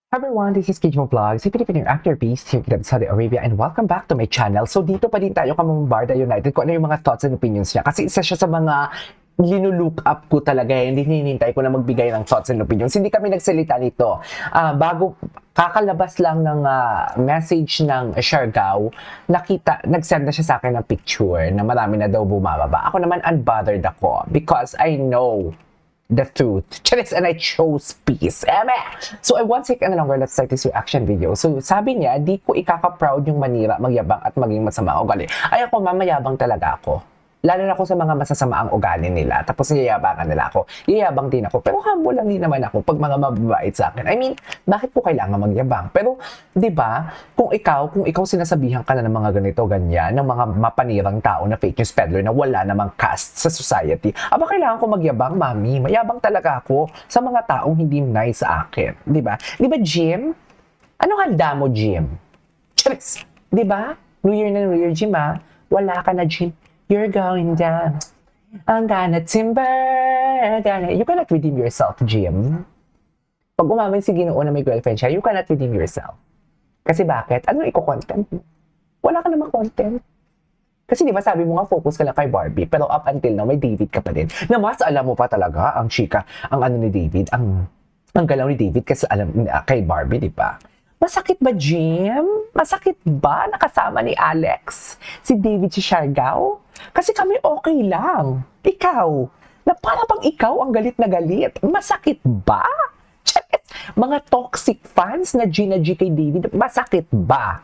Hi everyone, this is Kijmo Vlogs, a Filipino actor based here in Saudi Arabia, and welcome back to my channel. So dito pa din tayo Kamambarda United kung ano yung mga thoughts and opinions niya. Kasi isa siya sa mga linuluok up ko talaga. Hindi hinihintay ko na magbigay ng thoughts and opinions. Hindi kami nagsalita nito. Bago kakalabas lang ng message ng Siargao, nagsend na siya sa akin ng picture na marami na daw bumababa. Ako naman unbothered ako because I know the truth. Charis, and I chose peace. Eme! So, I won't take any longer. Let's start this reaction video. So, sabi niya, di ko ikaka-proud yung manira, magyabang at maging masama ang ugali. Ay ako, mamayabang talaga ako. Lalo na ako sa mga masasama ang ugali nila. Tapos niyayabangan nila ako. Yayabang din ako. Pero humble lang din naman ako pag mga mababait sa akin. I mean, bakit ko kailangan magyabang? Pero, di ba, kung ikaw sinasabihan ka na ng mga ganito, ganyan, ng mga mapanirang tao na fake news peddler na wala namang caste sa society, aba kailangan ko magyabang, mami? Mayabang talaga ako sa mga taong hindi nice sa akin. Di ba? Di ba, Jim? Ano handa mo, Jim? Charis! Di ba? New Year na New Year, Jim, ha? Wala ka na, Jim. You're going down. I'm gonna timber. You cannot redeem yourself, Jim. Pag umamin si Ginoo na may girlfriend siya, you cannot redeem yourself. Kasi bakit? Ano iko-content? Wala ka namang content. Kasi di ba sabi mo nga focus ka lang kay Barbie, pero up until now may David ka pa din. Na mas alam mo pa talaga ang chika, ang ano ni David, ang galaw ni David kasi alam kay Barbie, di ba? Masakit ba, Jim? Masakit ba nakasama ni Alex si David si Siargao? Kasi kami okay lang. Ikaw, na para pang ikaw ang galit na galit. Masakit ba? Mga toxic fans na Gina G kay David, masakit ba?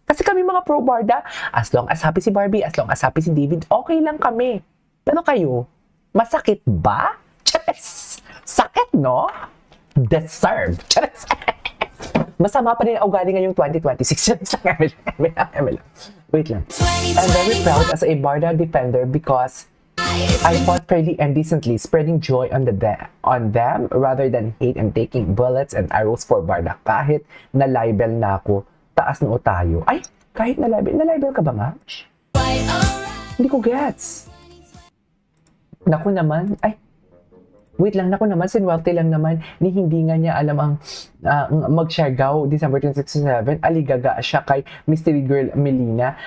Kasi kami mga pro-Barda, as long as happy si Barbie, as long as happy si David, okay lang kami. Pero kayo, masakit ba? Charis! Sakit, no? Deserve. Charis! Masama pa rin ang ugali ngayong 2026. Wait lang. I'm very proud as a Barda defender because I fought fairly and decently, spreading joy on them rather than hate and taking bullets and arrows for Barda. Kahit na-libel na ako, taas noo tayo. Ay, kahit na-libel ka ba, Maj? Hindi ko gets. Naku naman, wait lang, naku naman, sinwerte lang naman ni hindi nga niya alam ang mag-Siargao December 2067. Aligaga siya kay Mystery Girl Melina.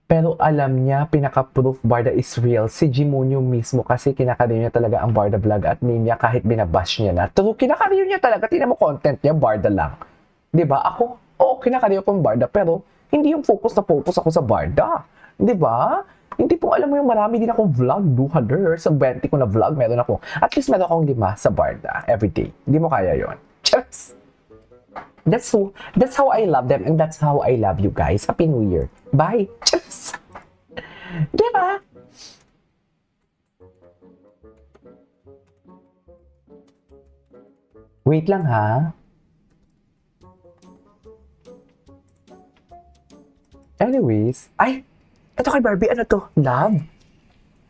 Pero alam niya, pinaka-proof Barda is real. Si Jimonyo mismo kasi kinakariyo niya talaga ang Barda vlog at name niya kahit binabash niya na. True, kinakariyo niya talaga. Tingnan mo content niya, Barda lang. Diba? Ako, kinakariyo ko ang Barda pero hindi yung focus ako sa Barda. Diba? Hindi po alam mo yung marami din akong vlog, 200. Sa 20 ko na vlog, meron ako. At least meron akong 5 sa Barda everyday. Hindi mo kaya yon. Cheers! That's how I love them and that's how I love you guys. Happy New Year. Bye. Cheers! Diba? Wait lang ha. Anyways, ito kay Barbie, ano to? Love?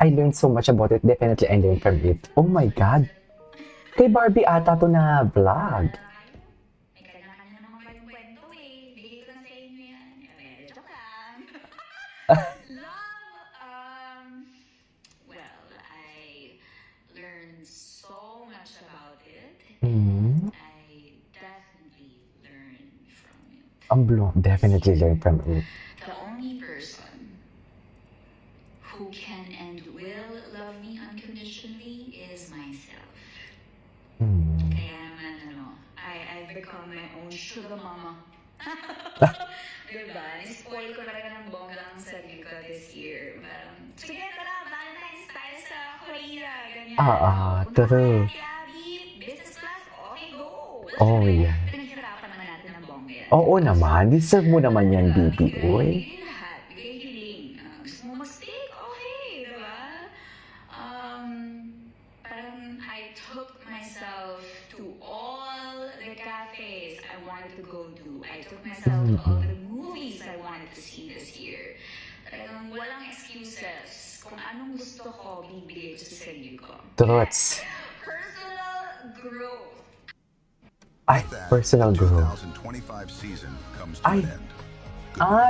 I learned so much about it. Definitely, I learned from it. Oh my God. Kay Barbie ata to na vlog. May kanya-kanya naman kayong kwento eh. Bigay ko na sa inyo yan. Joke lang. Love, well, I learned so much about it. Mm-hmm. I definitely learned from it. Ang blue. Definitely learned from it. The only person who can and will love me unconditionally is myself. Mm. Kaya naman, I've become my own sugar mama. Diba? Spoil ko talaga ng bongga ang sarili ko this year. Parang, sige, tara, Valentine's tayo sa Korea, ganyan. Punta ka true. kay Abby, business class, okay, go. Oh, yeah. Pinaghirapan naman natin ng bongga yan. Oo naman. Deserve mo naman yan, baby. Uy. Bigay lahat, bigay hiling. Gusto mo mag-steak? Okay, diba? Parang I took myself to all the cafes I wanted to go to. I took myself to all the movies I wanted to see this year. Talagang walang excuses. Kung anong gusto ko, bibigay ko sa sarili ko. Truths. Personal growth. Personal growth. 2025 season comes to Ay. an end.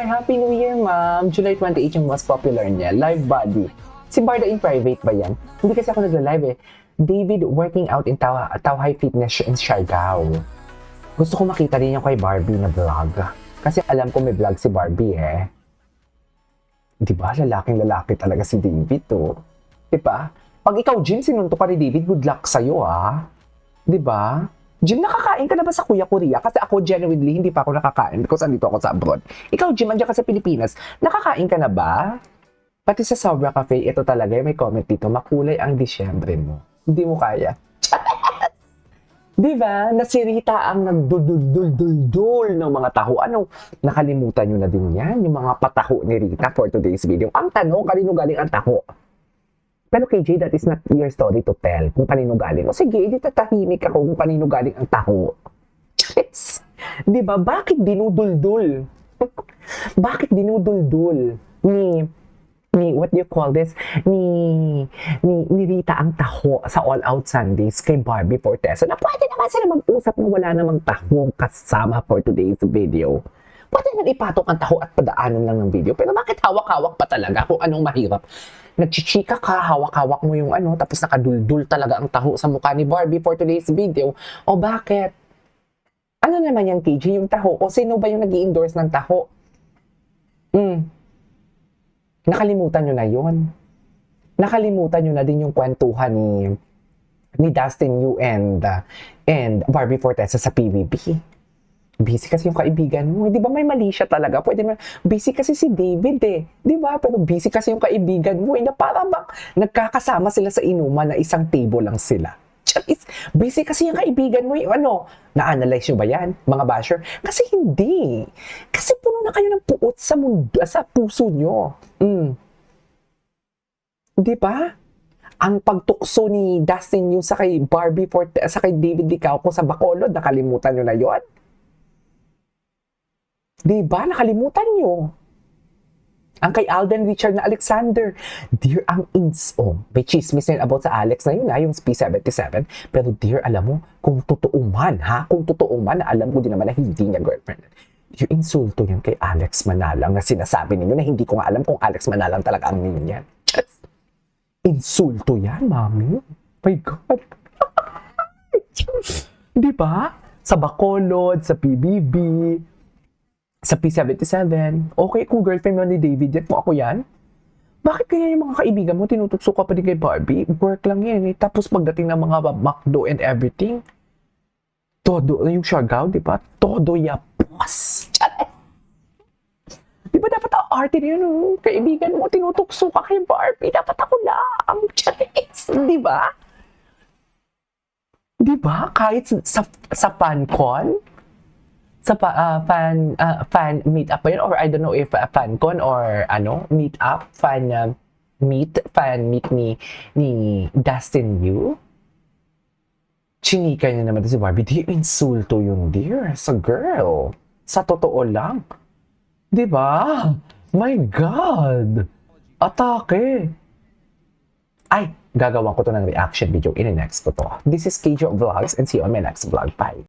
Happy New Year, ma'am. July 28 yung most popular niya. Live Body. Si Barda in private ba yan? Hindi kasi ako nagla-live eh. David working out in Tawhai Fitness in Siargao. Gusto ko makita din yung kay Barbie na vlog. Kasi alam ko may vlog si Barbie eh. Di ba? Lalaking-lalaki talaga si David to. Di ba? Pag ikaw, Jim, sinunto ka ni David, good luck sa'yo ah. Di ba? Jim, nakakain ka na ba sa Kuya Korea? Kasi ako, genuinely, hindi pa ako nakakain because andito ako sa abroad. Ikaw, Jim, andyan ka sa Pilipinas. Nakakain ka na ba? Pati sa Sobra Cafe, ito talaga, may comment dito, makulay ang Disyembre mo. Hindi mo kaya. Di ba? Nasirita ang nagdudul-dul-dul ng mga taho. Anong nakalimutan nyo na din yan? Yung mga pataho ni Rita for today's video. Ang tanong, kanino galing ang taho? Pero KJ, that is not your story to tell kung kanino galing. O sige, di tatahimik ako kung kanino galing ang taho. Yes. Di ba? Bakit dinuduldul? Bakit dinuduldul ni what do you call this? Ni Rita ang taho sa All Out Sundays kay Barbie Fortesa na pwede naman sila mag-usap na wala namang taho kasama for today's video. Pwede naman ipatok ang taho at padaanan lang ng video. Pero bakit hawak-hawak pa talaga kung anong mahirap? Nagchichika ka, hawak-hawak mo yung ano, tapos nakaduldul talaga ang taho sa mukha ni Barbie for today's video. O bakit? Ano naman yan, KJ, yung taho? O sino ba yung nag-i-endorse ng taho? Nakalimutan nyo na yon. Nakalimutan nyo na din yung kwentuhan ni Dustin Yu and Barbie Fortesa sa PBB. Busy kasi yung kaibigan mo. Di ba may mali siya talaga? Pwede naman, busy kasi si David eh. Di ba? Pero busy kasi yung kaibigan mo eh, na parang nagkakasama sila sa inuman na isang table lang sila. Busy kasi yung kaibigan mo yung ano. Na-analyze nyo ba yan, mga basher? Kasi hindi. Kasi puno na kayo ng puot sa mundo, sa puso nyo. Di ba? Ang pagtukso ni Dustin Yu sa kay Barbie sa kay David Licauco sa Bacolod, nakalimutan nyo na yon. Di ba? Nakalimutan nyo. Ang kay Alden Richard na Alexander, dear, ang may chismis na yun about sa Alex na yun, yung P77. Pero dear, alam mo, kung totoo man, na alam ko din naman na hindi niya girlfriend. Yung insulto yan kay Alex Manalang na sinasabi ninyo na hindi ko nga alam kung Alex Manalang talaga ang name yan. Insulto yan, mami. My God. Di ba? Sa Bacolod, sa PBB, sa P77, okay kung girlfriend mo ni David yan, kung ako yan, bakit kaya yung mga kaibigan mo tinutugso ka pa din kay Barbie? Work lang yan eh. Tapos pagdating ng mga McDo and everything, todo, yung Siargao, di ba? Todo yapos. Di ba dapat ang arte niya, no? Kaibigan mo, tinutugso ka kay Barbie, dapat ako lang. Di ba? Di ba? Kahit sa FanCon, sa fan meet-up ba yun? Or I don't know if FanCon or meet-up, fan meet ni Dustin Yu. Chinika niya naman si Barbie. Di insulto yun, dear. Sa girl. Sa totoo lang. Di ba? My God. Atake. Ay, gagawa ko to ng reaction video in the next ko to. This is KJ Vlogs and see you on my next vlog. Bye.